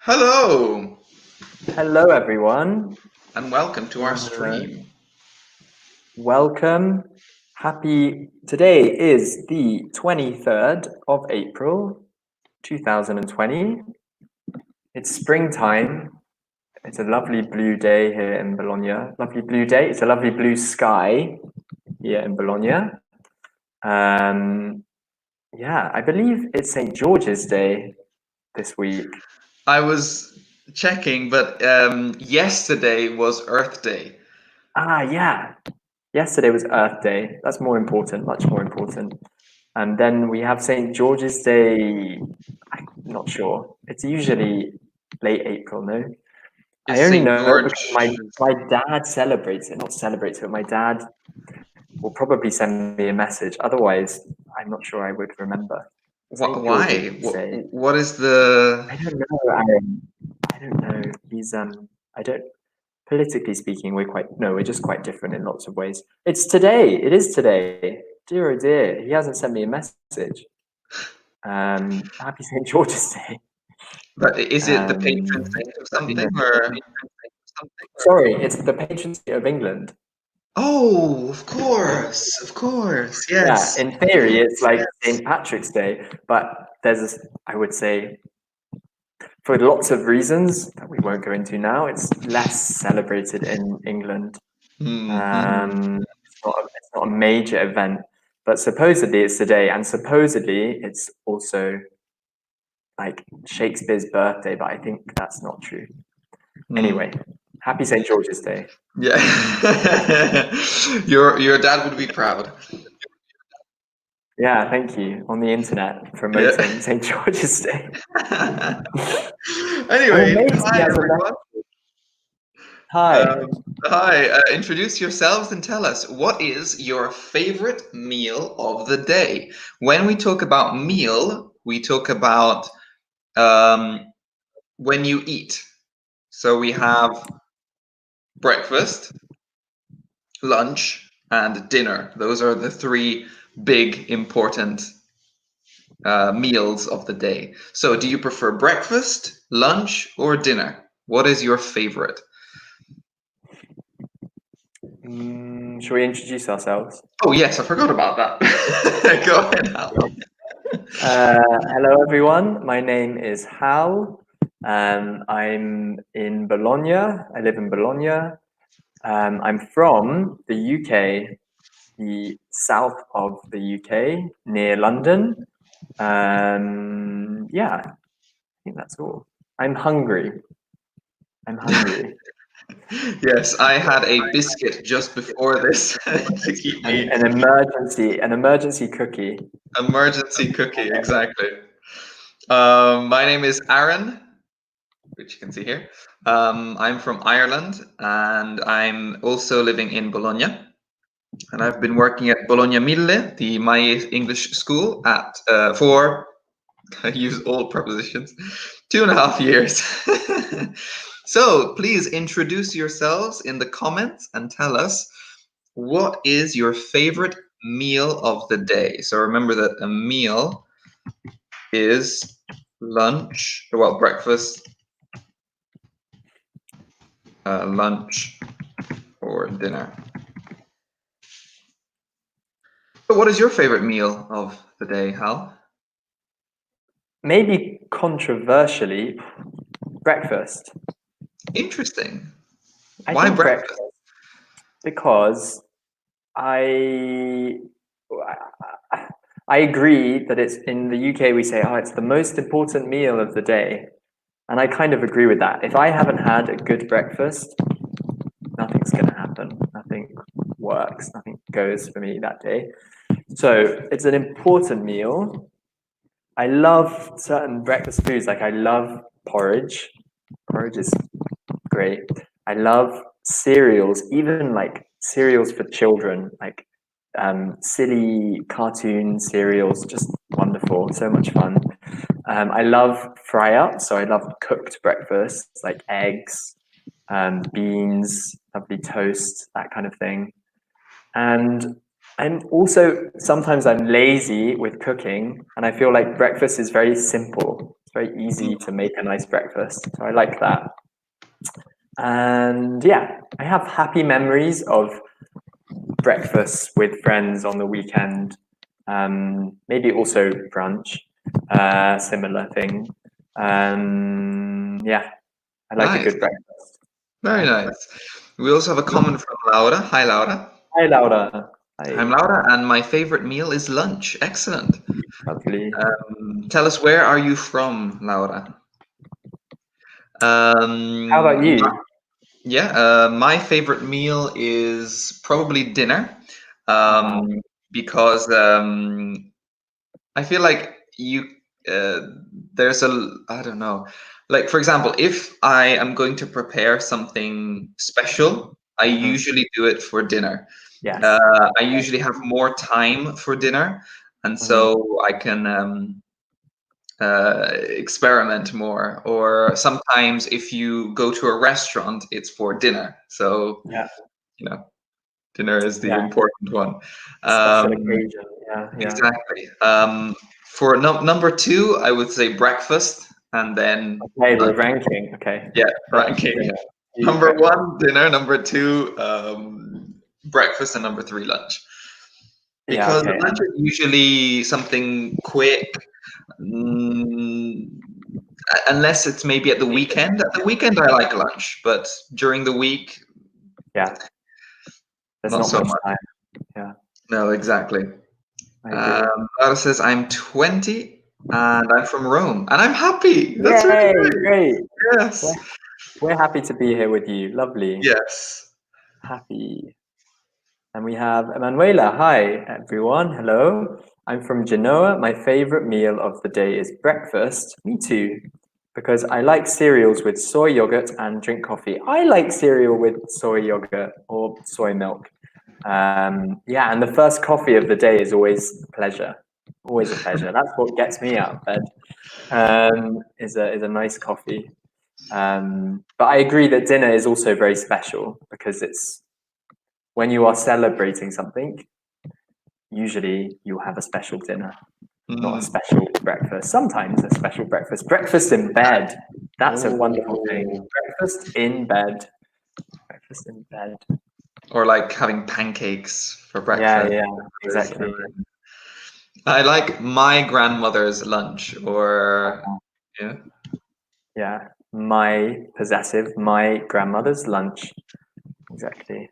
Hello Hello, everyone. and welcome to our Uh, stream. welcome. Today is the 23rd of April, 2020. It's springtime. It's a lovely blue day here in Bologna. Lovely blue day. It's a lovely blue sky here in Bologna. Um, yeah, I believe it's St. George's Day this week. I was checking, but yesterday was Earth Day. Yeah. Yesterday was Earth Day. That's more important, much more important. And then we have St. George's Day. I'm not sure. It's usually late April, no? I Is only St. know it George? because my dad celebrates it, not celebrates it. My dad will probably send me a message. Otherwise, I'm not sure I would remember. St. George's Why? Day. What is the? I don't know, Aaron. I don't know. I don't, politically speaking, we're just quite different in lots of ways. It's today. It is today. Dear oh dear. He hasn't sent me a message. Happy St. George's Day. But is it the patron Um, saint of but something, yeah. or? Sorry, it's the patron saint of England. Oh, of course, Yeah, yes. in theory, it's like St. Patrick's Day, but I would say, for lots of reasons that we won't go into now, it's less celebrated in England. Mm-hmm. It's not a major event, but supposedly it's today, and supposedly it's also like Shakespeare's birthday, but I think that's not true. Anyway, happy St. George's Day. Yeah, your dad would be proud. Yeah, thank you. On the internet, Yeah. promoting St. George's Day. Or Anyway, maybe he hi has a everyone. message. Hi. Hi, introduce yourselves and tell us what is your favorite meal of the day. When we talk about meal, we talk about um, when you eat. So we have breakfast, lunch, and dinner. Those are the three big important meals of the day. So, do you prefer breakfast, lunch, or dinner? What is your favorite? Shall we introduce ourselves? Oh, yes, I forgot about that. Go ahead, Al. Hello, everyone. My name is Hal. I'm in Bologna. I live in Bologna. I'm from the UK, the south of the UK, near London. Yeah, I think that's all. I'm hungry. I'm hungry. Yes, I had a biscuit just before this to keep me An emergency cookie. emergency cookie, exactly. My name is Aaron, which you can see here. I'm from Ireland and I'm also living in Bologna. And I've been working at Bologna Mille, the Myes English school, for, I use all prepositions, 2.5 years. So please introduce yourselves in the comments and tell us what is your favorite meal of the day. So remember that a meal is breakfast, lunch, or dinner. So what is your favorite meal of the day, Hal? Maybe controversially, breakfast. Interesting. I Why think breakfast? breakfast because I I agree that it's in the UK we say, oh, it's the most important meal of the day. And I kind of agree with that. If I haven't had a good breakfast, nothing's going to happen. Nothing works. Nothing goes for me that day. So it's an important meal. I love certain breakfast foods. Like I love porridge. Porridge is great. I love cereals, even like cereals for children, like silly cartoon cereals, just wonderful, so much fun. I love fry ups, so I love cooked breakfasts like eggs, beans, lovely toast, that kind of thing. And sometimes I'm lazy with cooking, and I feel like breakfast is very simple. It's very easy to make a nice breakfast. So I like that. And yeah, I have happy memories of breakfasts with friends on the weekend. Maybe also brunch, similar thing. Yeah, I like a Nice. good breakfast. Very nice. We also have a comment from Laura. Hi, Laura. Hi, Laura. I'm Hi. Laura, and my favorite meal is lunch. Excellent. Lovely. Tell us, where are you from, Laura? How about you? Yeah, my favorite meal is probably dinner, Wow. because I feel like uh, there's I don't know, like for example, if I am going to prepare something special, I Mhm. usually do it for dinner. Yes. I usually have more time for dinner, and Mhm. so I can experiment more. Or sometimes if you go to a restaurant, it's for dinner. So, Yeah. you know, dinner is the Yeah. important one. Special Um, occasion. Yeah. Yeah. exactly. For number two, I would say breakfast, and then Okay, we're lunch. ranking. Okay. Yeah, First ranking. dinner. Two Number breakfast. one, dinner. Number two, breakfast, and number three, lunch. Yeah. Because Okay. lunch is usually something quick, mm, unless it's maybe at the weekend. At the weekend, I like lunch, but during the week, Yeah. There's not not so much much. time. Yeah. No, exactly. I agree. Laura says, I'm 20 and I'm from Rome, and I'm happy. That's really Yay! great. Great. We're, Yes. we're happy to be here with you. Lovely. Yes. Happy. And we have Emanuela. Hi, everyone. Hello. I'm from Genoa. My favorite meal of the day is breakfast. Me too, because I like cereals with soy yogurt and drink coffee. I like cereal with soy yogurt or soy milk. Yeah, and the first coffee of the day is always a pleasure. Always a pleasure. That's what gets me out of bed. Is a nice coffee. But I agree that dinner is also very special because it's when you are celebrating something, usually you'll have a special dinner, not a Mm. special breakfast. Sometimes a special breakfast. Breakfast in bed. That's a wonderful thing. Oh. Breakfast in bed. Breakfast in bed. Or like having pancakes for Yeah, breakfast. yeah, exactly. I like my grandmother's lunch, or yeah. Yeah. My possessive, my grandmother's lunch. Exactly.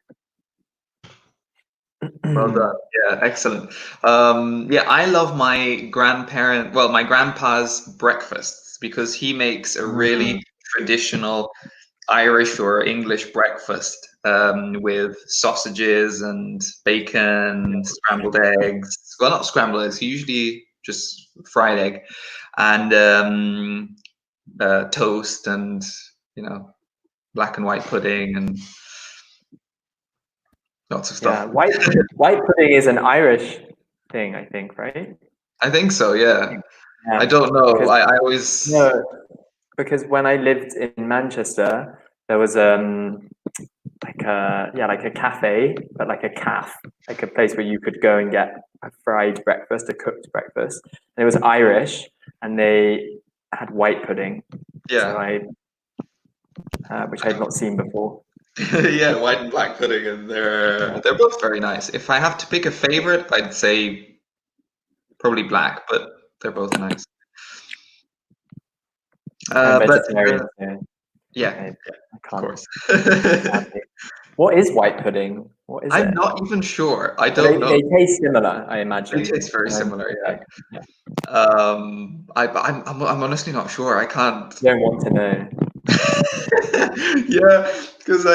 Well done. Yeah, excellent. Yeah, I love my grandpa's breakfasts because he makes a Mm, really traditional Irish or English breakfast, with sausages and bacon, scrambled eggs. Well, not scrambled eggs, usually just fried egg, and toast, and black and white pudding, and lots of yeah, stuff. white pudding is an Irish thing, I think, right? I think so. Yeah. I Yeah, don't know. because I always. no, because when I lived in Manchester, there was like a cafe, but like a calf, like a place where you could go and get a fried breakfast, a cooked breakfast. And it was Irish, and they had white pudding, so Yeah. I which I'd not seen before. Yeah, white and black pudding, and they're both very nice. If I have to pick a favorite, I'd say probably black, but they're both nice. I'm But vegetarian, so yeah, I of can't. course. Sadly. What is white pudding? What is I'm it? not even sure. I But don't know. they taste similar, I They imagine. taste very Um, similar. yeah, Yeah. yeah. I'm honestly not sure. I can't. You don't want to know. Yeah, because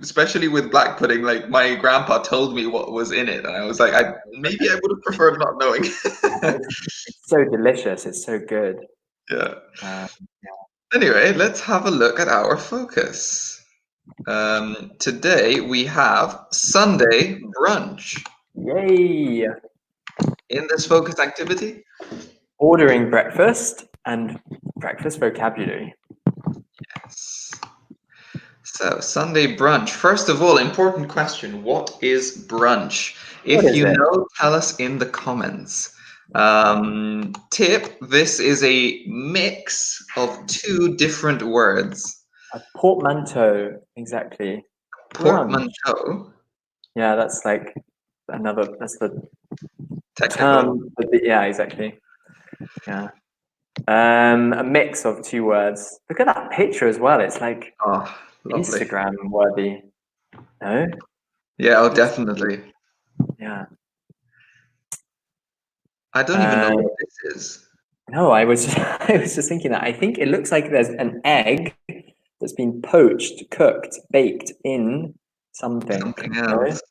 especially with black pudding, like my grandpa told me what was in it, and I was like, maybe I would have preferred not knowing. It's so delicious. It's so good. Yeah. Uh, Anyway, let's have a look at our focus. Today we have Sunday brunch. yay! In this focus activity, Ordering breakfast and breakfast vocabulary. yes. So, Sunday brunch. First of all, important question. What is brunch? What If is you it? know, tell us in the comments. Tip, this is a mix of two different words. A portmanteau, exactly. Brunch. Portmanteau, Yeah, that's like that's the technical. term. Yeah, exactly. Yeah. A mix of two words. Look at that picture as well. It's like Oh, lovely. Instagram worthy. No? Yeah, oh, Looks, definitely. yeah. I don't even know Uh, what this is. no, I was I was just thinking that. I think it looks like there's an egg that's been poached, cooked, baked in something, Something no? else.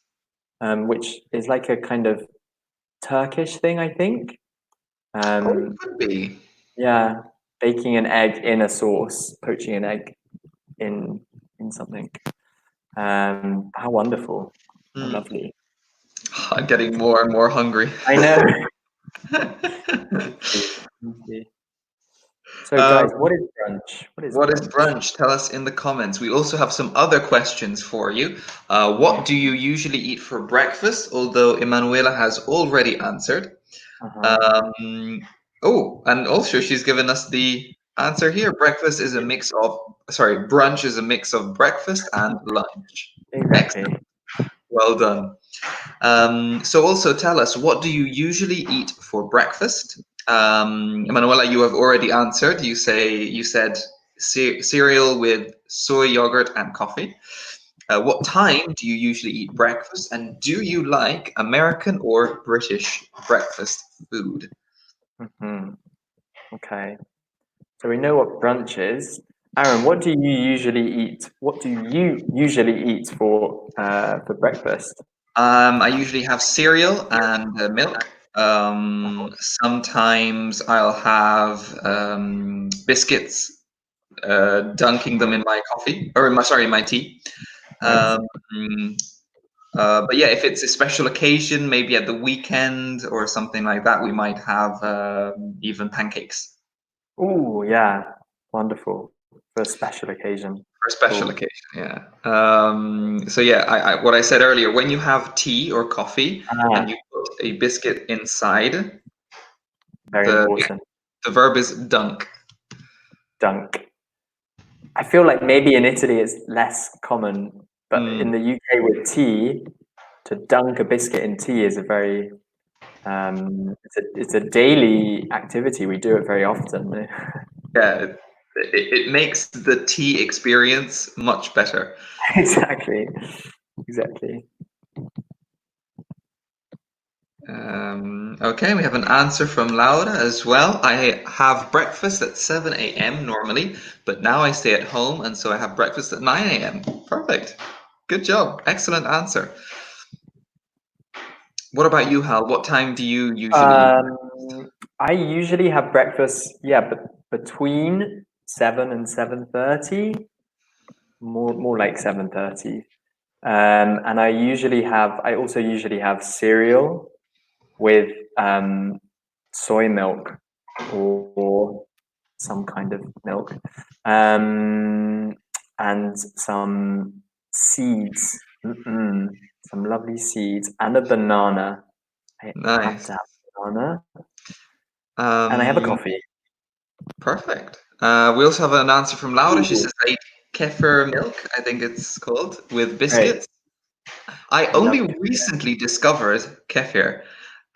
Which is like a kind of Turkish thing, I think. Oh, it could be. Yeah, baking an egg in a sauce, poaching an egg in something. How wonderful, how Hmm. lovely. I'm getting more and more hungry. I know. So, Um, guys, what is brunch? What is what is brunch? brunch? Tell us in the comments. We also have some other questions for you. What do you usually eat for breakfast? Although Emanuela has already answered. Uh-huh. Um, oh, and also she's given us the answer here. Breakfast is a mix of, sorry, brunch is a mix of breakfast and lunch. Exactly. Excellent. Well done. So also tell us, what do you usually eat for breakfast? Emanuela, you have already answered. You said cereal with soy yogurt and coffee. What time do you usually eat breakfast? And do you like American or British breakfast food? Hmm. Okay. So we know what brunch is. Aaron, what do you usually eat? What do you usually eat for breakfast? I usually have cereal and milk. Sometimes I'll have biscuits, dunking them in my coffee or in my sorry, my tea. Nice. Um, but yeah, if it's a special occasion, maybe at the weekend or something like that, we might have even pancakes Oh, yeah. Wonderful. For a special occasion. for a special Cool. occasion. Yeah. So yeah, what I said earlier, when you have tea or coffee Ah, and you put a biscuit inside, very the important. the verb is dunk. Dunk. I feel like maybe in Italy it's less common, but in Mm, the UK with tea, to dunk a biscuit in tea is a very it's a daily activity. We do it very often. yeah, it makes the tea experience much better. Exactly. Exactly. Okay, we have an answer from Laura as well. I have breakfast at 7 a.m. normally, but now I stay at home and so I have breakfast at 9 a.m. Perfect. Good job. Excellent answer. What about you, Hal? What time do you usually eat? I usually have breakfast, yeah, but between 7 and 7:30, more like 7:30. And I also usually have cereal with soy milk or some kind of milk, um, and some seeds, some lovely seeds, and a banana. I have Nice. to have a banana, and I have a Um, coffee. Perfect. We also have an answer from Laura. She Ooh, says, I eat kefir milk, I think it's called, with great. biscuits. I I love only kefir. recently discovered kefir.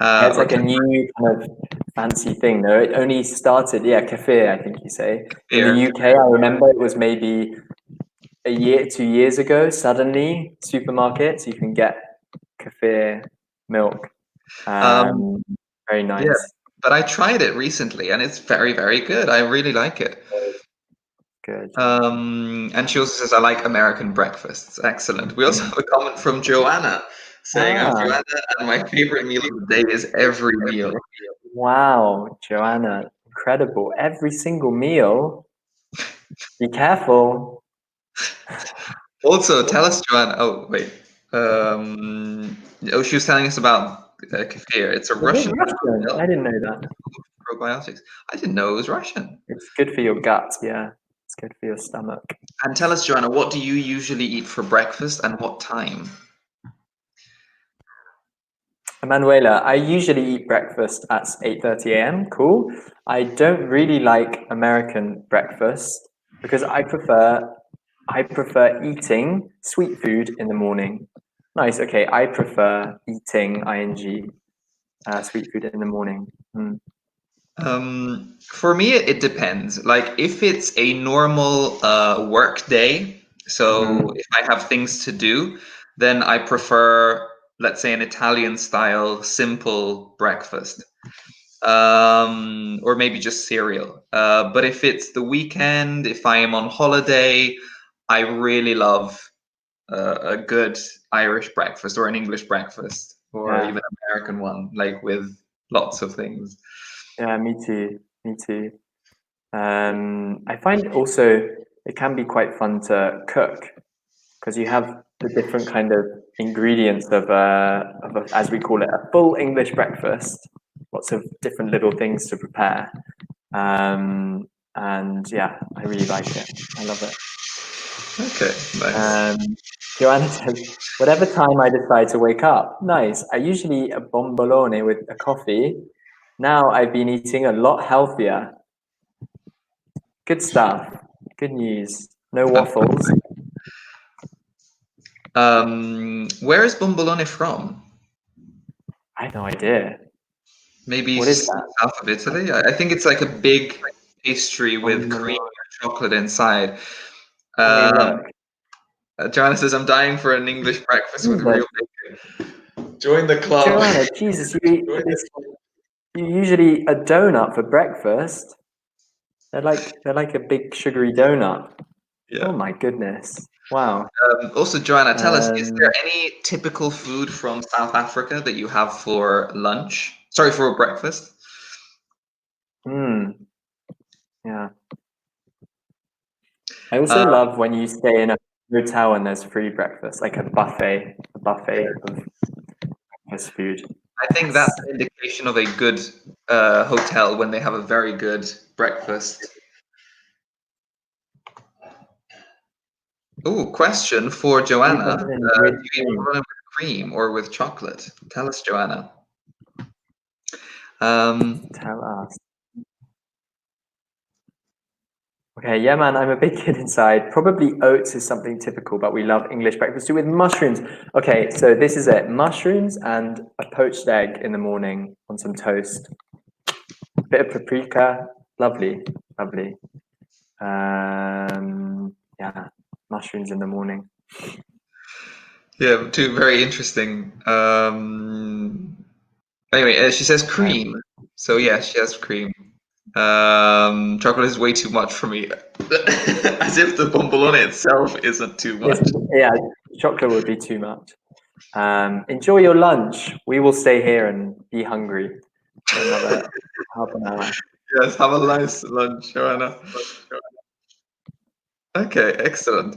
Yeah, it's Or like a new kind of fancy thing, though. It only started, yeah, kefir, I think you say. In the kefir. UK, I remember it was maybe a year, 2 years ago, suddenly supermarkets, you can get kefir milk. Um, Um, Very yeah, nice. but I tried it recently and it's very, very good. I really like it. Good. And she also says, I like American breakfasts. Excellent. We also have a comment from Joanna saying, I'm Ah, Joanna and my favorite meal of the day is every meal. wow, Joanna, incredible. Every single meal. Be careful. Also, tell us, Joanna. Oh, wait. Oh, she was telling us about kefir. It's a Is it Russian Russian? milk I didn't know that. probiotics. I didn't know it was Russian. It's good for your gut, yeah. It's good for your stomach. And tell us, Joanna, what do you usually eat for breakfast and what time? Emanuela, I usually eat breakfast at 8:30 a.m. Cool. I don't really like American breakfast because I prefer eating sweet food in the morning. Nice. Okay, I prefer eating sweet food in the morning. Mm. For me, it depends. Like if it's a normal work day, so Mhm. if I have things to do, then I prefer, let's say, an Italian style simple breakfast, or maybe just cereal. But if it's the weekend, if I am on holiday, I really love a good Irish breakfast or an English breakfast or Yeah, even American one, like with lots of things. yeah, me too. Me too. I find also it can be quite fun to cook because you have the different kind of ingredients of as we call it, a full English breakfast. Lots of different little things to prepare. And yeah, I really like it. I love it. Okay, nice. Joanna says, whatever time I decide to wake up, nice. I usually eat a bombolone with a coffee. Now I've been eating a lot healthier. Good stuff. Good news. No waffles. Where is Bombolone from? I have no idea. Maybe What is that? south of Italy? I think it's like a big pastry with cream Bombolone. or chocolate inside. Let me Um, look. Joanna says, I'm dying for an English breakfast with Jesus. real bacon. Join the club. Joanna, Jesus, you eat this. You usually eat a donut for breakfast. They're like a big sugary donut. Oh Yeah. my goodness. Wow. Also, Joanna, tell us, is there Um, any typical food from South Africa that you have for lunch? Sorry, for breakfast? hmm, yeah. I also Uh, love when you stay in a hotel and there's free breakfast, like a buffet of breakfast food. I think that's Yes. an indication of a good hotel when they have a very good breakfast. Oh, question for Eat Joanna. something Do with you eat cream. banana with cream or with chocolate? Tell us, Joanna. Um, Tell us. Okay, yeah, man, I'm a big kid inside. Probably oats is something typical, but we love English breakfast too with mushrooms. Okay, so this is it. Mushrooms and a poached egg in the morning on some toast. Bit of paprika. Lovely, lovely. Yeah, mushrooms in the morning. yeah, two very interesting. Anyway, she says Okay. cream. So yeah, she has cream. Chocolate is way too much for me. As if the bombolone itself isn't too It's, much. yeah, chocolate would be too much. Enjoy your lunch. We will stay here and be hungry for another half an hour. Yes, have a nice lunch, Joanna. Okay, excellent.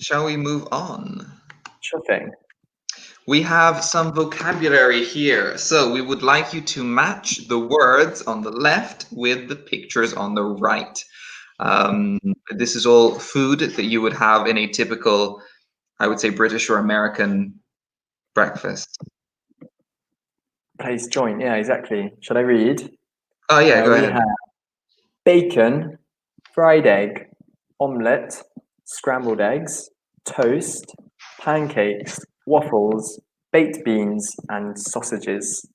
Shall we move on? Sure thing. We have some vocabulary here. So we would like you to match the words on the left with the pictures on the right. This is all food that you would have in a typical, I would say, British or American breakfast. Place joint. Yeah, exactly. Should I read? Oh, yeah, go We ahead. have bacon, fried egg, omelette, scrambled eggs, toast, pancakes, waffles, baked beans, and sausages.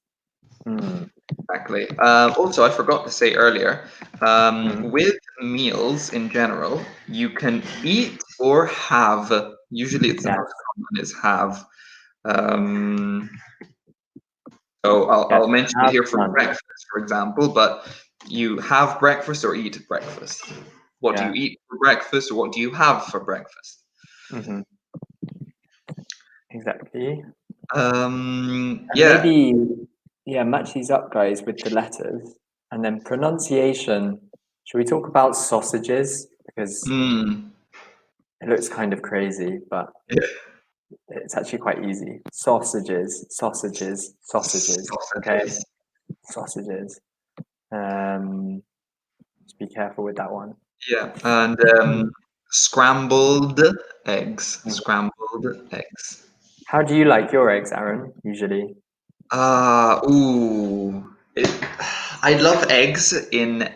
Mm. Exactly. Also, I forgot to say earlier, Mm. with meals in general, you can eat or have. Usually, it's the Yes, most common is have. Um, so yes. I'll mention it Have here for lunch. breakfast, for example, but you have breakfast or eat breakfast. What do you Yeah. eat for breakfast or what do you have for breakfast? Hmm. Exactly. Yeah. Maybe, yeah, match these up, guys, with the letters. And then pronunciation. Should we talk about sausages? Because Mm, it looks kind of crazy, but yeah. it's actually quite easy. Sausages, sausages, sausages. Okay, Sausages. sausages. Just be careful with that one. Yeah. And scrambled eggs. Mhm. Scrambled eggs. How do you like your eggs, Aaron, usually? Ooh. I love eggs in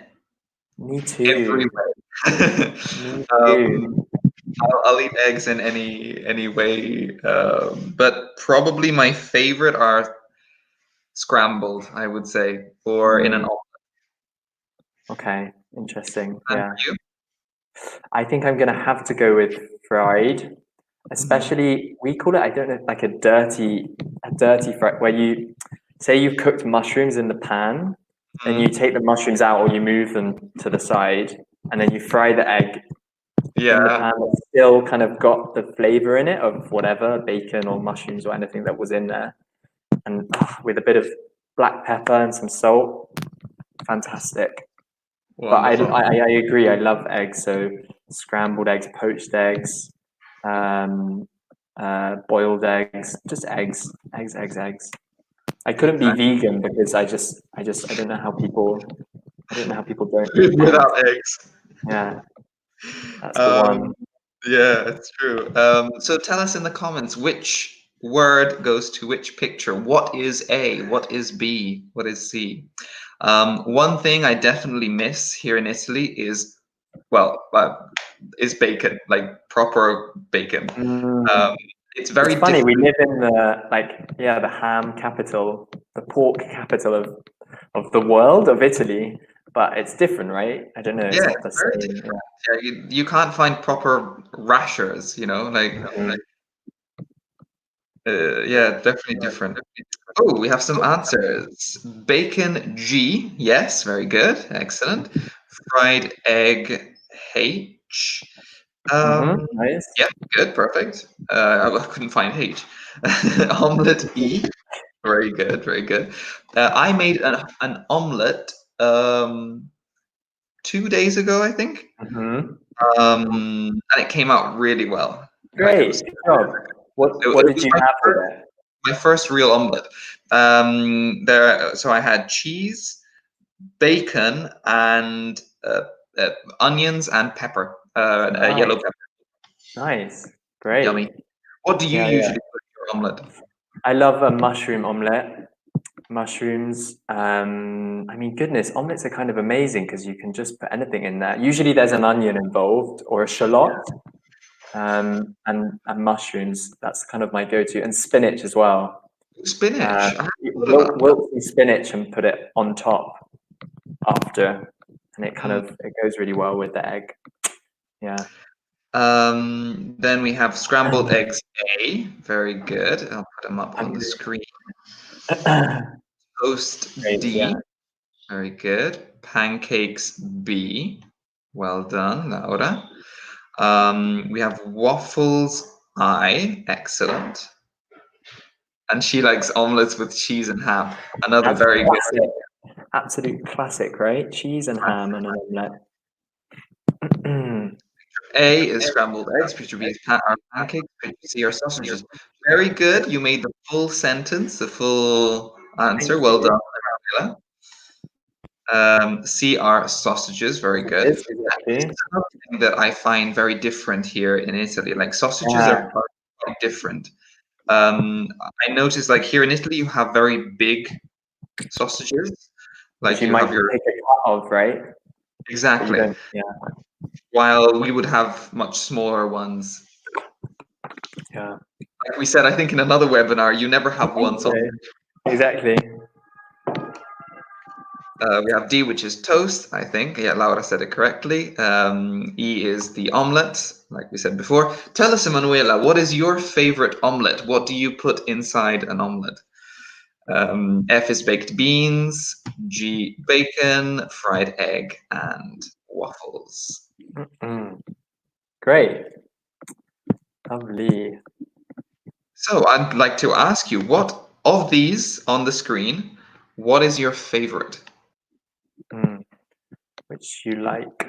Me every too. way. Me um, too. I'll eat eggs in any way, but probably my favorite are scrambled, I would say, or in an Mm, omelet. okay, interesting. And Yeah. for you? I think I'm gonna have to go with fried, Mhm. especially we call it, I don't know, like a dirty fry, where you say you've cooked mushrooms in the pan, then you Mhm. take the mushrooms out or you move them to the side, and then you fry the egg in the Yeah. pan that's still kind of got the flavor in it of whatever, bacon or mushrooms or anything that was in there. And with a bit of black pepper and some salt, fantastic. But Wonderful. I agree. I love eggs. So scrambled eggs, poached eggs, um, boiled eggs, just eggs. I couldn't be Exactly. vegan because I don't know how people don't eat eggs. Without eggs. Yeah, that's the one. Um, yeah, it's true. So tell us in the comments which word goes to which picture. What is A? What is B? What is C? One thing I definitely miss here in Italy is, well, is bacon, like proper bacon. Mm. Um, it's very It's funny. We different. live in the ham capital, the pork capital of the world, of Italy, but it's different, right? I don't know. It's Yeah, not it's the very same. different. Yeah, you can't find proper rashers, like, Yeah. yeah, definitely different. Oh, we have some answers. Bacon G, yes, very good, excellent. Fried egg H. Um, Nice. yeah, good, perfect. I couldn't find H. Omelette E, very good, very good. I made an omelette 2 days ago, I think, hmm and it came out really well. Like it was, Great. Good job. What it did was you my have with first, it? my first real omelette. So I had cheese, bacon, and uh, onions and pepper, yellow Nice. pepper. Nice. Great. Yummy. What do you Yeah, yeah. usually put in your omelette? I love a mushroom omelette. Mushrooms. I mean, goodness, omelets are kind of amazing because you can just put anything in there. Usually there's an onion involved or a shallot, and mushrooms. That's kind of my go-to, and spinach as well. Spinach. I haven't You thought about that. wilt some spinach and put it on top after, and Mm. it goes really well with the egg. Yeah. Then we have scrambled eggs A. Very good. I'll put them up on the screen. Toast Great. Yeah. D. Very good. Pancakes B. Well done, Laura. We have waffles I. Excellent. And she likes omelets with cheese and ham. Another That's very good. classic. Absolute classic, right? Cheese and ham and an omelette. A is scrambled eggs. Picture B is are pancakes. Picture C are sausages. Very good. You made the full sentence, the full answer. Thank Well you. done, Emanuela. C are sausages. Very good. It is And this is exactly. another thing that I find very different here in Italy. Like sausages are Yeah. quite different. I noticed, like here in Italy, you have very big sausages. Which Like you you might have your take a cut of, right? But you exactly. don't. Yeah. While we would have much smaller ones. Yeah. Like we said, I think in another webinar, you never have one sausage. Exactly. We have D, which is toast, I think. Yeah, Laura said it correctly. E is the omelette, like we said before. Tell us, Emanuela, what is your favorite omelette? What do you put inside an omelette? F is baked beans, G, bacon, fried egg, and waffles. Mm. Great. Lovely. So I'd like to ask you, what of these on the screen, what is your favorite? Mm. Which you like.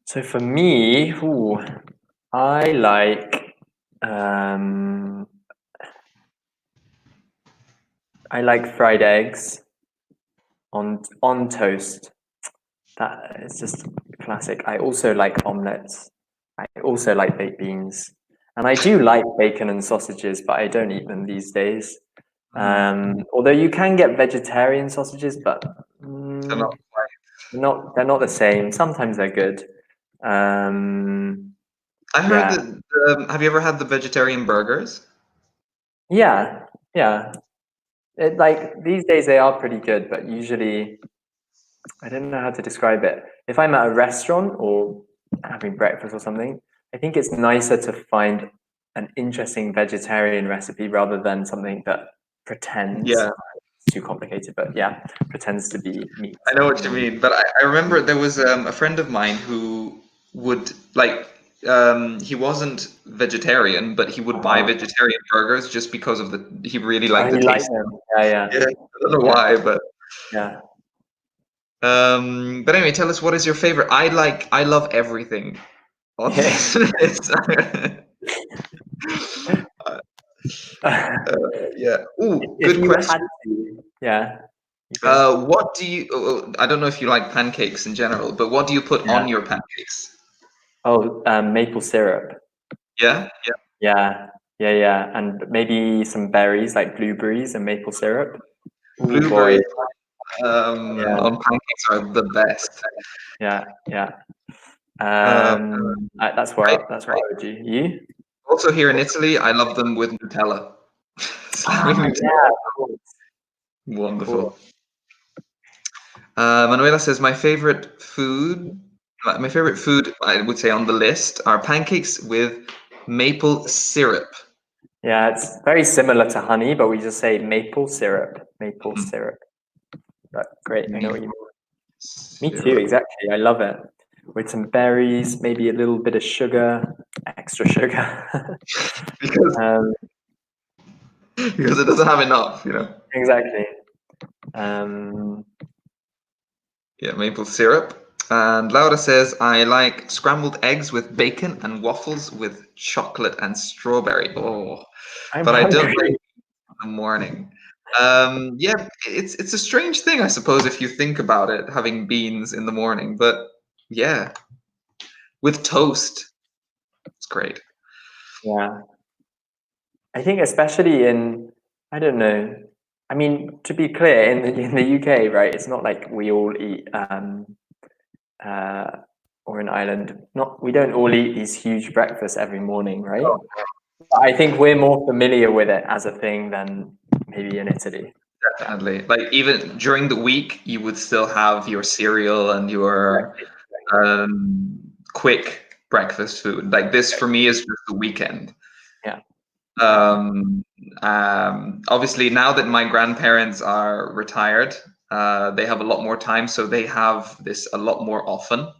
So for me, I like um, I like fried eggs on toast. That is just classic. I also like omelets. I also like baked beans. And I do like bacon and sausages, but I don't eat them these days. Although you can get vegetarian sausages, but They're not quite. they're not the same. Sometimes they're good. Um, I heard yeah, that. Have you ever had the vegetarian burgers? yeah, yeah. Like these days they are pretty good, but usually I don't know how to describe it. If I'm at a restaurant or having breakfast or something, I think it's nicer to find an interesting vegetarian recipe rather than something that pretends Yeah, too complicated, but yeah, pretends to be meat. I know what you mean. But I remember there was a friend of mine who would like. He wasn't vegetarian, but he would buy Uh-huh. vegetarian burgers just because of the. He really Oh, liked the you like taste. them? Yeah, yeah, Yeah, I don't know yeah, why, but. yeah. But anyway, tell us what is your favorite? I love everything on this Yeah. list. Uh, yeah. Ooh, If good you had question. to, yeah, you go. What do you? I don't know if you like pancakes in general, but what do you put Yeah. on your pancakes? Oh, maple syrup. Yeah, yeah. Yeah, yeah, yeah, and maybe some berries like blueberries and maple syrup. Oh boy. Blueberries Yeah, on pancakes are the best. yeah, yeah. Uh, I, That's what I would do. You? also here in Italy, I love them with Nutella. Slamming Ah, Nutella, yeah, of course, of wonderful. course. Manuela says my favorite food, I would say on the list are pancakes with maple syrup. Yeah, it's very similar to honey, but we just say maple syrup. Maple Mm, syrup. But great, I know what you maple mean. Me too, syrup. exactly. I love it. With some berries, maybe a little bit of sugar, extra sugar. Because um, because it doesn't have enough, you know. exactly. Um, Yeah, maple syrup. And Laura says I like scrambled eggs with bacon and waffles with chocolate and strawberry. Oh, I'm but I don't like hungry. the morning. Yeah, it's a strange thing, I suppose, if you think about it, having beans in the morning. But yeah, with toast, it's great. Yeah, I think especially in, I don't know. I mean, to be clear, in the UK, right? It's not like we all eat, uh, or in Ireland, not we don't all eat these huge breakfasts every morning, right? I think we're more familiar with it as a thing than maybe in Italy. Definitely. Like even during the week, you would still have your cereal and your Exactly. Exactly. um, quick breakfast food. Like this for me is just the weekend. Yeah. Um, Obviously, now that my grandparents are retired, they have a lot more time, so they have this a lot more often. So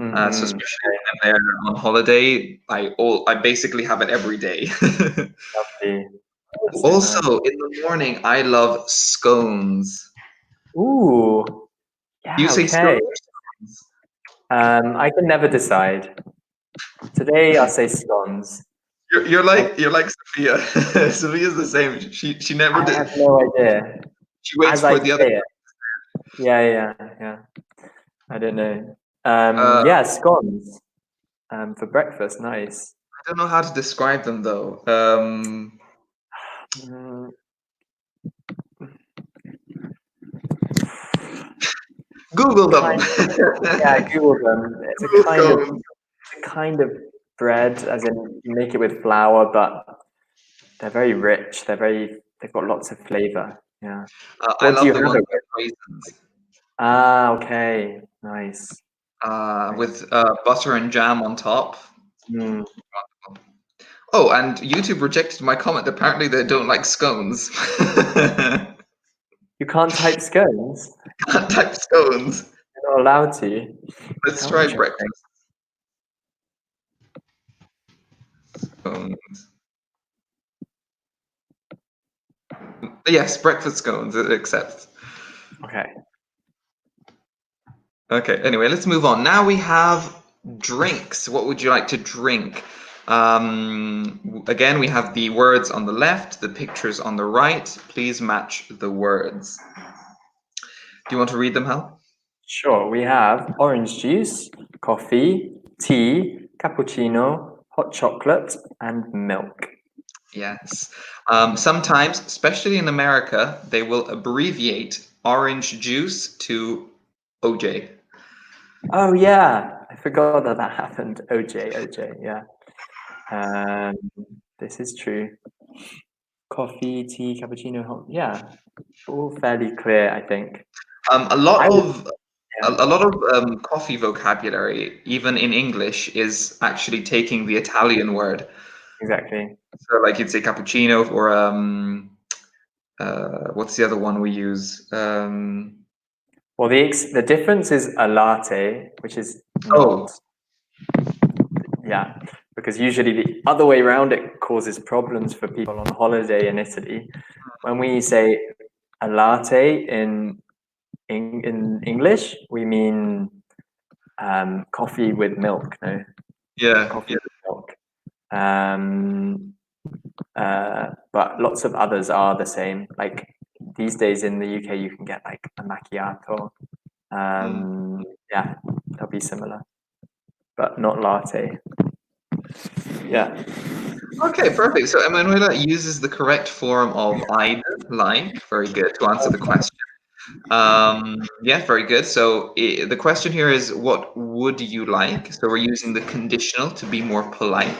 Mm-hmm. especially when they're on holiday, I basically have it every day. Lovely. That's so Also, nice. in the morning, I love scones. Ooh. Do you Yeah. say scones Okay. or scones? I can never decide. Today I'll say scones. I, You're like Sophia. Sophia's the same. She never I did. have no idea. She waits As I for the other. say it. Yeah, yeah, yeah. I don't know. I Yeah, scones. For breakfast, nice. don't know how to describe them though. Mm, Google them. kind, yeah, Google them. Google scones. It's a kind of bread, as in you make it with flour, but they're very rich. They've got lots of flavor. Yeah. I What do you love the have ones it with with? raisins. Okay, nice. Nice. With butter and jam on top. Mm. Oh, and YouTube rejected my comment. Apparently, they don't like scones. You can't type scones. Can't type scones. You're not allowed to. Let's How try interesting. breakfast scones. Yes, breakfast scones. It accepts. Okay. Okay. Anyway, let's move on. Now we have drinks. What would you like to drink? Again, we have the words on the left, the pictures on the right. Please match the words. Do you want to read them, Hal? Sure. We have orange juice, coffee, tea, cappuccino, hot chocolate, and milk. Yes. Sometimes, especially in America, they will abbreviate orange juice to OJ. Oh yeah, I forgot that that happened. OJ, yeah. Um, this is true. Coffee, tea, cappuccino, hot. Yeah, all fairly clear, I think. A lot I would, of yeah, a lot of coffee vocabulary, even in English, is actually taking the Italian word. exactly. So, like you'd say cappuccino, or what's the other one we use? Well, the difference is a latte, which is Oh, not, yeah, because usually the other way around it causes problems for people on holiday in Italy. When we say a latte in English, we mean coffee with milk. No, yeah, coffee yeah. with milk. Um, but lots of others are the same. Like these days in the UK, you can get like a macchiato. Mm. Yeah, they'll be similar, but not latte. Yeah. Okay, perfect. So Emanuela uses the correct form of I'd like. Very good to answer the question. Yeah, very good. So the question here is, what would you like? So we're using the conditional to be more polite.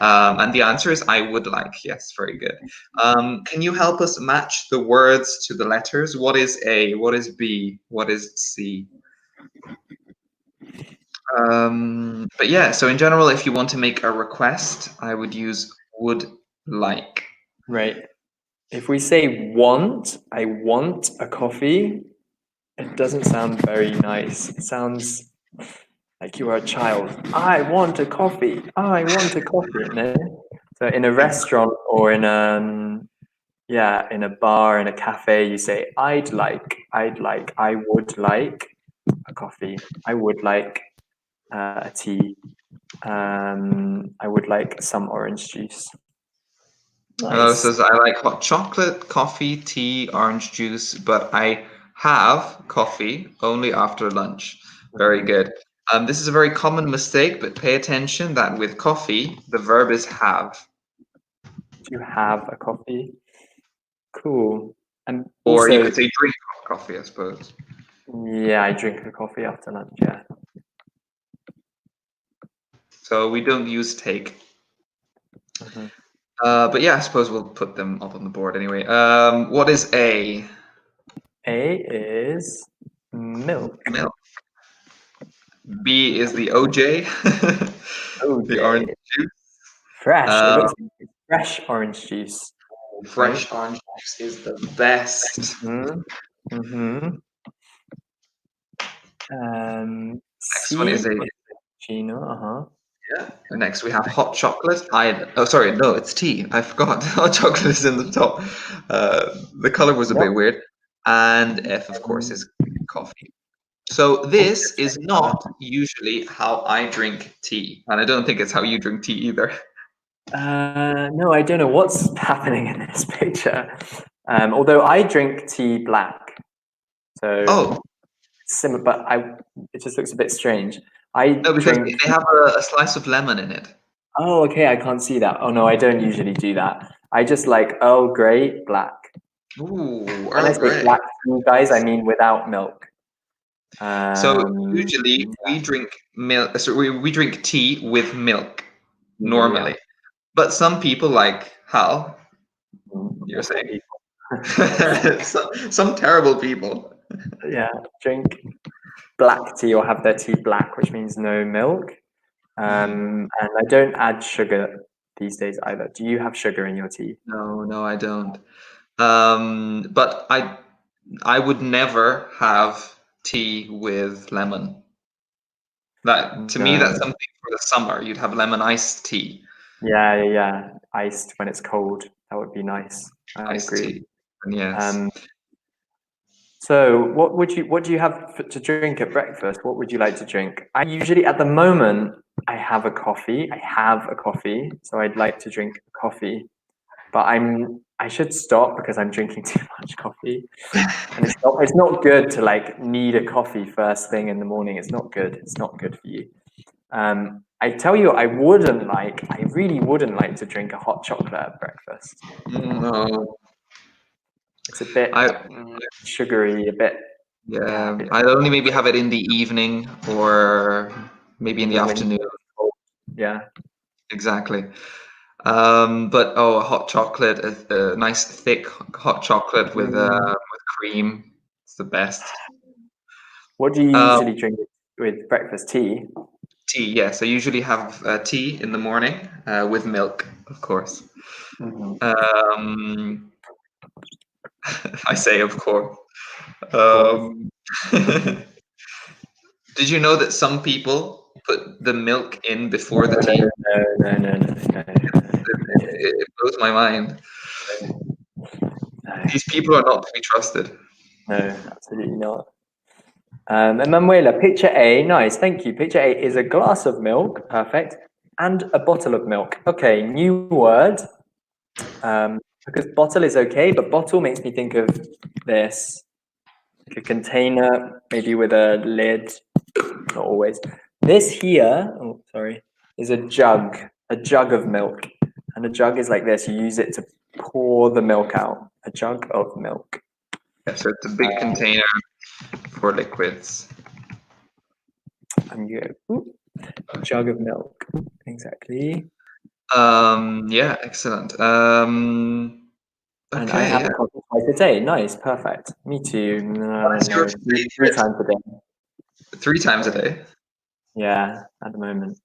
And the answer is, I would like. Yes, very good. Can you help us match the words to the letters? What is A? What is B? What is C? But yeah, so in general, if you want to make a request, I would use would like. Right. If we say want, I want a coffee, it doesn't sound very nice. It sounds like you are a child. I want a coffee. I want a coffee. No? So in a restaurant or in yeah, in a bar, in a cafe, you say, I'd like, I would like a coffee. I would like a tea. I would like some orange juice. Nice. Says I like hot chocolate, coffee, tea, orange juice, but I have coffee only after lunch. Very Mhm. good. This is a very common mistake, but pay attention that with coffee, the verb is have. Do you have a coffee? Cool. And Or you also, could say drink hot coffee, I suppose. yeah, I drink a coffee after lunch. Yeah. So we don't use take. Mhm. But yeah, I suppose we'll put them up on the board anyway. What is A? A is milk. Milk. B is the OJ, the orange OJ. juice. Fresh. It Uh, looks like it's fresh orange juice, right? Fresh orange juice is the best. Mm-hmm. Mm-hmm. Next one C is a is cappuccino. Uh-huh. yeah. Next we have hot chocolate. Sorry, no, it's tea. I forgot. Hot chocolate is in the top. The color was a bit Milk. weird. And F, of course, Um, is coffee. So also this the is same color. not usually how I drink tea, and I don't think it's how you drink tea either. No, I don't know what's happening in this picture. Although I drink tea black, so Oh, similar, but it just looks a bit strange. I no, because drink. they have a slice of lemon in it. Oh, okay, I can't see that. Oh no, I don't usually do that. I just like Earl Grey black. Ooh, When I Earl say Grey. black tea, guys, I mean without milk. So Um, usually we drink milk. So we drink tea with milk yeah, normally, but some people like Hal, you're awful saying, people. some terrible people. Yeah, drink black tea or have their tea black, which means no milk. Mm. And I don't add sugar these days either. Do you have sugar in your tea? No, no, I don't. But I would never have tea with lemon. That to me, that's No. something for the summer. You'd have lemon iced tea, Yeah. Iced when it's cold. That would be nice. I iced agree. tea. And yes. Um, so what do you have to drink at breakfast? What would you like to drink? I usually at the moment I have a coffee. I have a coffee, so I'd like to drink a coffee. But I should stop because I'm drinking too much coffee. And it's not good to like need a coffee first thing in the morning. It's not good. It's not good for you. I tell you, I really wouldn't like to drink a hot chocolate at breakfast. No, It's a bit I sugary, a bit, yeah, a yeah, bit. I'd only maybe have it in the evening or maybe in the When afternoon. yeah. Exactly. But oh, a hot chocolate, a nice thick hot chocolate with cream. It's the best. What do you Uh, usually drink with breakfast? Tea? Tea, yes. I usually have tea in the morning with milk, of course. Mm-hmm. Um, I say, of course. Of course. Um, did you know that some people put the milk in before the tea? It blows my mind. These people are not to be trusted. No, absolutely not. Emanuela, picture A, nice, thank you. Picture A is a glass of milk, perfect, and a bottle of milk. Okay, new word. Because bottle is okay, but bottle makes me think of this, like a container, maybe with a lid, not always. This here, oh, sorry, is a jug of milk. And a jug is like this, you use it to pour the milk out, a jug of milk. Yeah, so it's a big container for liquids. And you go, ooh, a jug of milk, exactly. Yeah, excellent. And I Okay, have yeah. a coffee twice a day, nice, perfect. Me too, What is your no, three favorite? times a day. 3 times a day. Yeah, at the moment.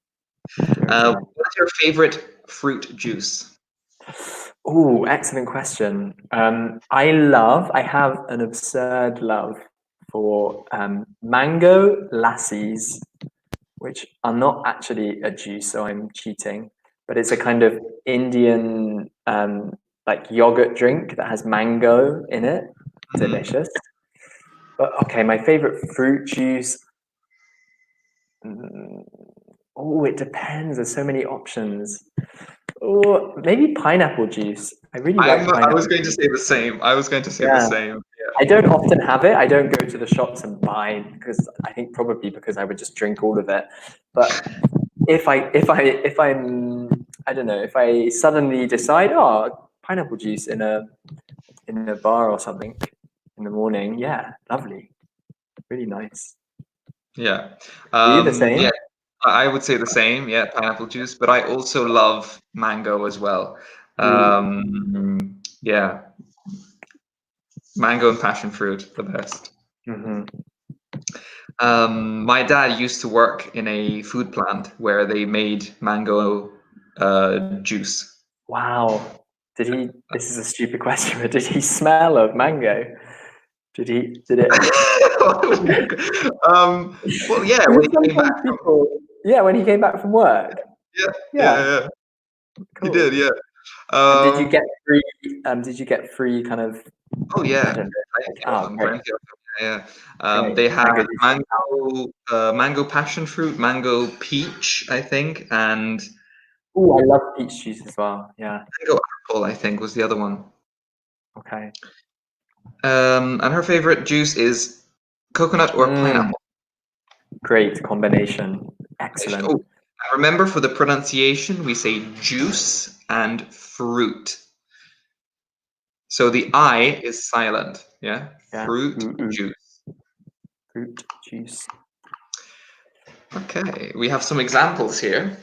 What's your favorite fruit juice? Oh, excellent question. I have an absurd love for mango lassies, which are not actually a juice, so I'm cheating, but it's a kind of Indian like yogurt drink that has mango in it. Delicious. But okay, my favorite fruit juice. mm, Oh, it depends. There's so many options. Oh, maybe pineapple juice. I really like I was pineapple going to juice. say the same. I was going to say the Yeah. same. I don't often have it. I don't go to the shops and buy because I think probably because I would just drink all of it. But if I'm I don't know, if I suddenly decide, oh, pineapple juice in a bar or something in the morning, yeah, lovely. Really nice. Yeah. Are you the same? Yeah, I would say the same. Yeah, pineapple juice, but I also love mango as well. Yeah, mango and passion fruit, the best. Mm-hmm. My dad used to work in a food plant where they made mango juice. Wow. Did he? This is a stupid question, but did he smell of mango? Did he? Did it? Well, yeah, when Because he came back sometimes from, people, yeah, when he came back from work, yeah, yeah, yeah, yeah, he did, cool. yeah. And did you Um, get free? Did you get free kind of? oh I yeah, don't know. Like, plenty of oh, them, great, plenty of them. Yeah, great. they had Mango juice. mango passion fruit, mango peach, I think, and Oh, I love peach juice as well. Yeah. mango apple, I think, was the other one. Okay. And her favorite juice is coconut or Mm, pineapple. great combination. Excellent. Oh, remember for the pronunciation, we say juice and fruit. So the I is silent. Yeah, Yeah. fruit Ooh, ooh. juice. Fruit juice. Okay, we have some examples here.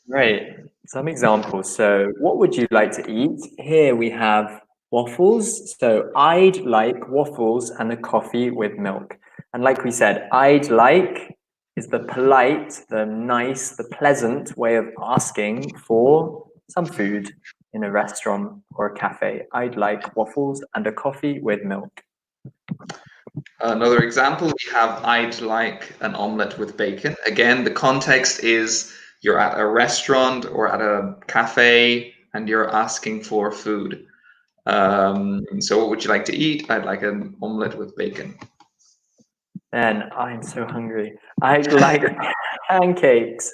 Great. Some examples. So, what would you like to eat? Here we have waffles. So, I'd like waffles and a coffee with milk. And like we said, I'd like is the polite, the nice, the pleasant way of asking for some food in a restaurant or a cafe. I'd like waffles and a coffee with milk. Another example, we have I'd like an omelette with bacon. Again, the context is you're at a restaurant or at a cafe and you're asking for food. So what would you like to eat? I'd like an omelette with bacon. Man, I'm so hungry. I'd like pancakes.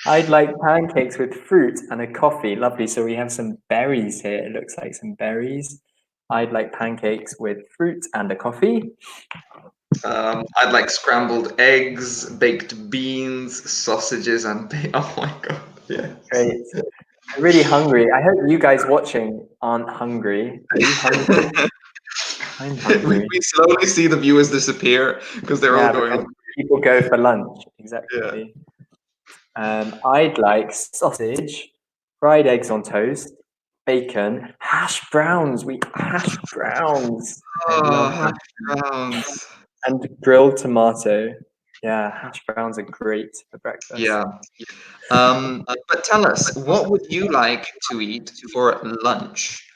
I'd like pancakes with fruit and a coffee. Lovely. So we have some berries here. It looks like some berries. I'd like pancakes with fruit and a coffee. I'd like scrambled eggs, baked beans, sausages, and oh my god, yeah. Great. I'm really hungry. I hope you guys watching aren't hungry. Are you hungry? I'm hungry. We slowly see the viewers disappear because they're all Yeah, going because hungry. people go for lunch. Yeah. Exactly. I'd like sausage, fried eggs on toast, bacon, hash browns. We hash browns. I love Oh, hash hash browns. and grilled tomato. Yeah, hash browns are great for breakfast. Yeah. But tell us, what would you like to eat for lunch?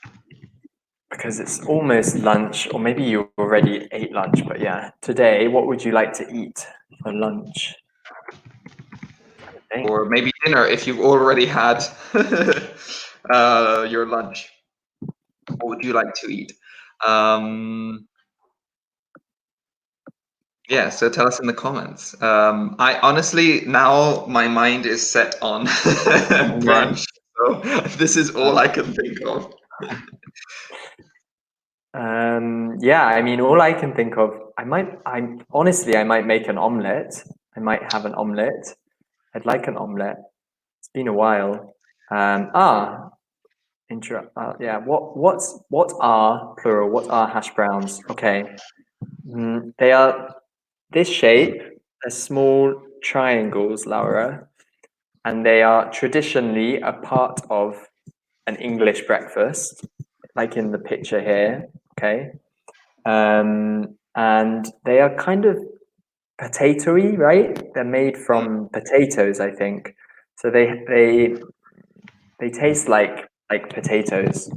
Because it's almost lunch, or maybe you already ate lunch, but yeah, today, what would you like to eat for lunch? Or maybe dinner if you've already had your lunch. What would you like to eat? Yeah, so tell us in the comments. I honestly, now my mind is set on brunch, so this is all I can think of. Yeah, I mean, all I can think of, I might make an omelette. I might have an omelette. I'd like an omelette. It's been a while. Yeah. What are plural? What are hash browns? Okay. They are this shape. They're small triangles, Laura, and they are traditionally a part of an English breakfast, like in the picture here. Okay. And they are kind of potatoey, right? They're made from potatoes, I think. So they taste like potatoes,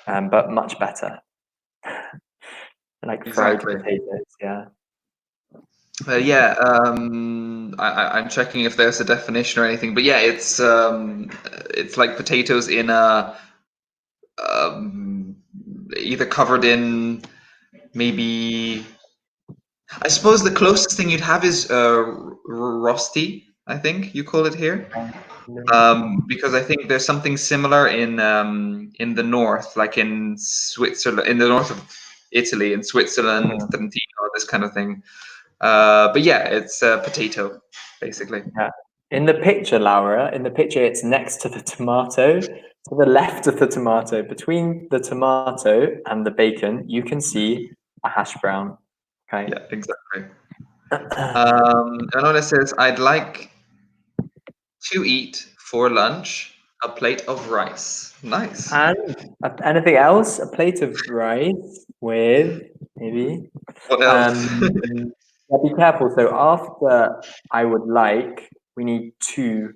but much better, like fried Exactly. potatoes. Yeah. Yeah, I'm checking if there's a definition or anything, but yeah, it's like potatoes in a either covered in maybe. I suppose the closest thing you'd have is rosti, I think you call it here. Because I think there's something similar in the north, like in Switzerland, in the north of Italy, in Switzerland, Trentino, this kind of thing. But yeah, it's a potato, basically. Yeah. In the picture, Laura, in the picture, it's next to the tomato, to the left of the tomato, between the tomato and the bacon, you can see a hash brown. Okay. Yeah, exactly. Another says, I'd like to eat for lunch a plate of rice. Nice. And anything else? A plate of rice with maybe. What else? Yeah, be careful. So after I would like, we need to.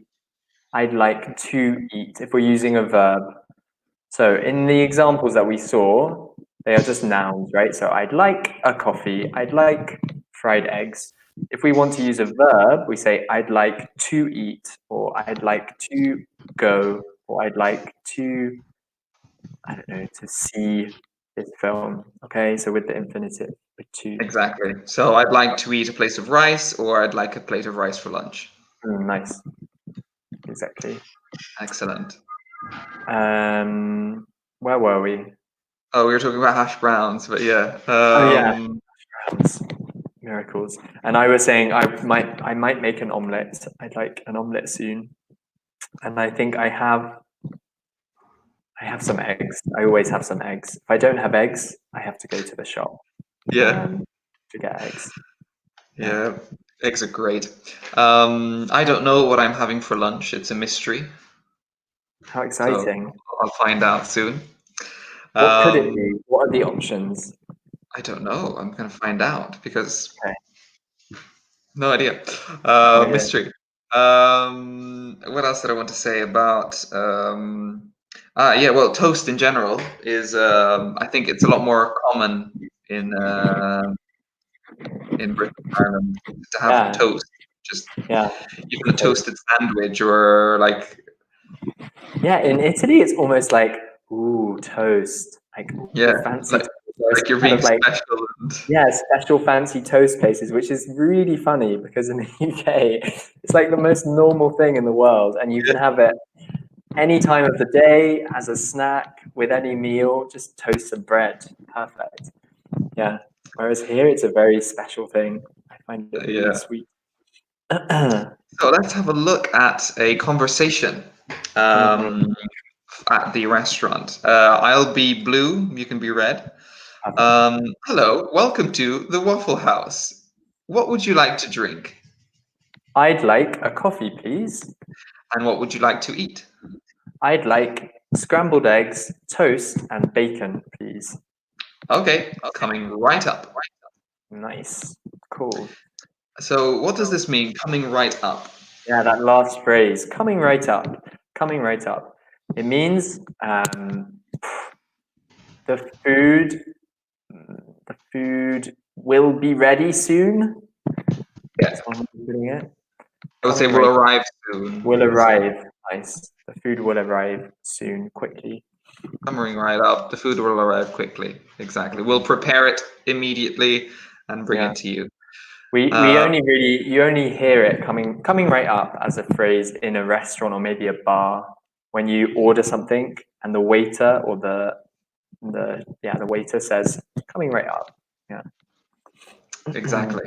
I'd like to eat if we're using a verb. So in the examples that we saw, they are just nouns, right? So I'd like a coffee. I'd like fried eggs. If we want to use a verb, we say I'd like to eat, or I'd like to go, or I'd like to, I don't know, to see this film. Okay, so with the infinitive, with to. Exactly. So I'd like to eat a plate of rice, or I'd like a plate of rice for lunch. Nice. Exactly. Excellent. Where were we? Oh, we were talking about hash browns, but yeah. Oh yeah, miracles. And I was saying I might make an omelette. I'd like an omelette soon, and I think I have some eggs. I always have some eggs. If I don't have eggs, I have to go to the shop. Yeah. To get eggs. Yeah. Eggs are great. I don't know what I'm having for lunch. It's a mystery. How exciting! So I'll find out soon. What could it be? What are the options? I don't know. I'm gonna find out because Okay. no idea. Mystery. What else did I want to say about? Yeah, well, toast in general is. I think it's a lot more common in Britain and Ireland to have toast. Just even a toasted sandwich or like. Yeah, in Italy, it's almost like ooh toast, like fancy. Like you're being special. Yeah, special fancy toast places, which is really funny because in the UK, it's like the most normal thing in the world, and you can have it any time of the day, as a snack, with any meal, just toast some bread. Perfect. Yeah. Whereas here, it's a very special thing. I find it really Yeah. sweet. So let's have a look at a conversation Mhm. at the restaurant. I'll be blue, you can be red. Hello, welcome to the Waffle House. What would you like to drink? I'd like a coffee, please. And what would you like to eat? I'd like scrambled eggs, toast, and bacon, please. Okay, coming right up. Nice. Cool. So what does this mean, coming right up? Yeah, that last phrase, coming right up. Coming right up. It means the food the food will be ready soon. Yeah, That's one way of putting it. I would say Coming will right arrive soon. will As well. arrive. Nice. The food will arrive soon, quickly. Coming right up, the food will arrive quickly. Exactly. We'll prepare it immediately and bring Yeah. it to you. We only really you only hear it coming right up as a phrase in a restaurant or maybe a bar when you order something and the waiter or the waiter says coming right up. Yeah. Exactly.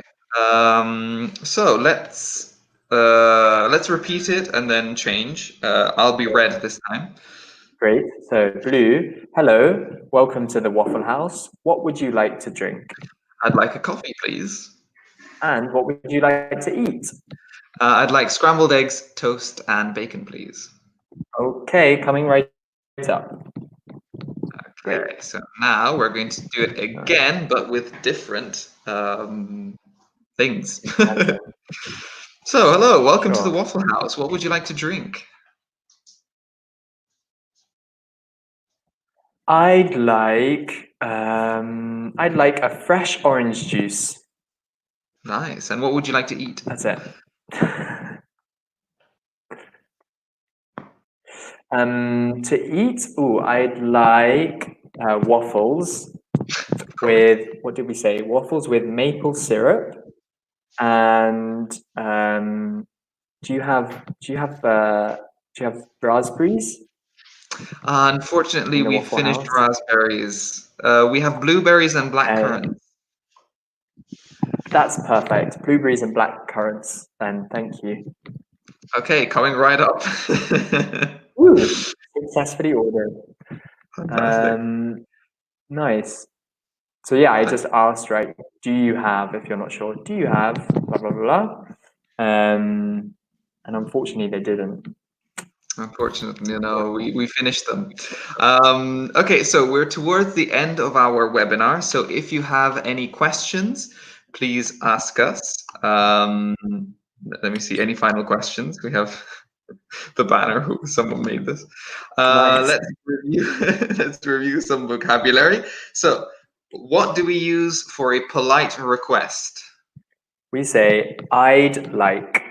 So let's repeat it and then change. I'll be red this time. Great. So blue, hello, welcome to the Waffle House. What would you like to drink? I'd like a coffee, please. And what would you like to eat? I'd like scrambled eggs, toast, and bacon, please. Okay, coming right up. Great. Okay, so now we're going to do it again, but with different things. So, hello, welcome to the Sure. Waffle House. What would you like to drink? I'd like a fresh orange juice. Nice. And what would you like to eat? That's it. To eat, I'd like waffles with, what did we say? Waffles with maple syrup. And do you have raspberries Unfortunately, in the we Waffle finished House? raspberries. We have blueberries and black Uh, currants. that's perfect. Blueberries and black currants. Then thank you. Okay, coming right up. Ooh, successfully ordered. Fantastic. Nice. So yeah, I just asked, right? Do you have? If you're not sure, do you have blah blah blah? And unfortunately, they didn't. Unfortunately, no, we finished them. Okay, so we're towards the end of our webinar. So if you have any questions, please ask us. Let me see, any final questions? We have the banner, who someone made this. Nice. Let's review, let's review some vocabulary. So what do we use for a polite request? We say I'd like.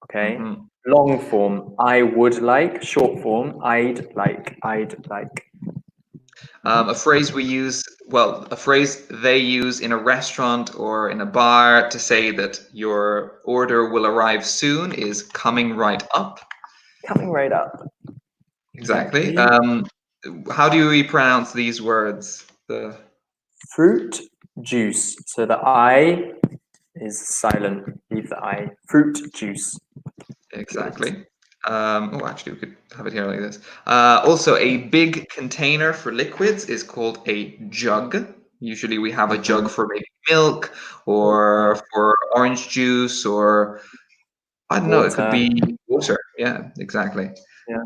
Okay. Mhm. Long form, I would like. Short form, I'd like. I'd like. A phrase we use, well, a phrase they use in a restaurant or in a bar to say that your order will arrive soon is coming right up. Coming right up. Exactly. Exactly. How do we pronounce these words? The Fruit juice. So the I is silent. Leave the I. Fruit juice. Exactly. Oh, actually, we could have it here like this. Also, a big container for liquids is called a jug. Usually, we have a jug for maybe milk or for orange juice, or I don't know, it could Water. be water. Yeah, exactly. Yeah.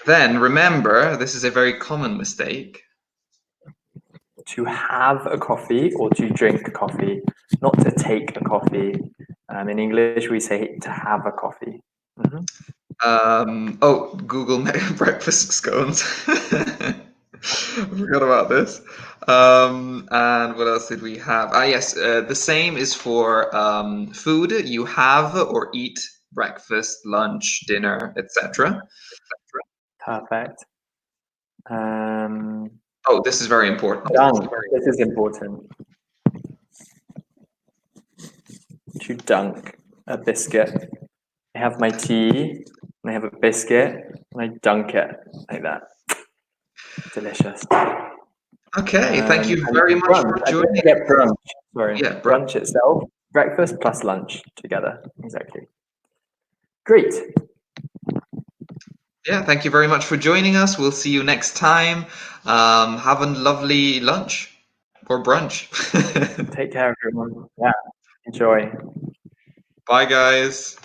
Then remember, this is a very common mistake. To have a coffee or to drink coffee, not to take a coffee. In English, we say to have a coffee. Oh, Google breakfast scones. I forgot about this. And what else did we have? Ah, yes, the same is for food. You have or eat breakfast, lunch, dinner, etc. Perfect. Um, Oh, this is very important. dunk. This is important. To dunk a biscuit. I have my tea and I have a biscuit. and I dunk it like that. Delicious. Okay, thank you And very much brunch. for I didn't joining. get brunch. Sorry, Yeah, brunch itself. Breakfast plus lunch together. Exactly. Great. yeah, thank you very much for joining us. We'll see you next time. Have a lovely lunch or brunch. Take care, everyone. Yeah. Enjoy. Bye, guys.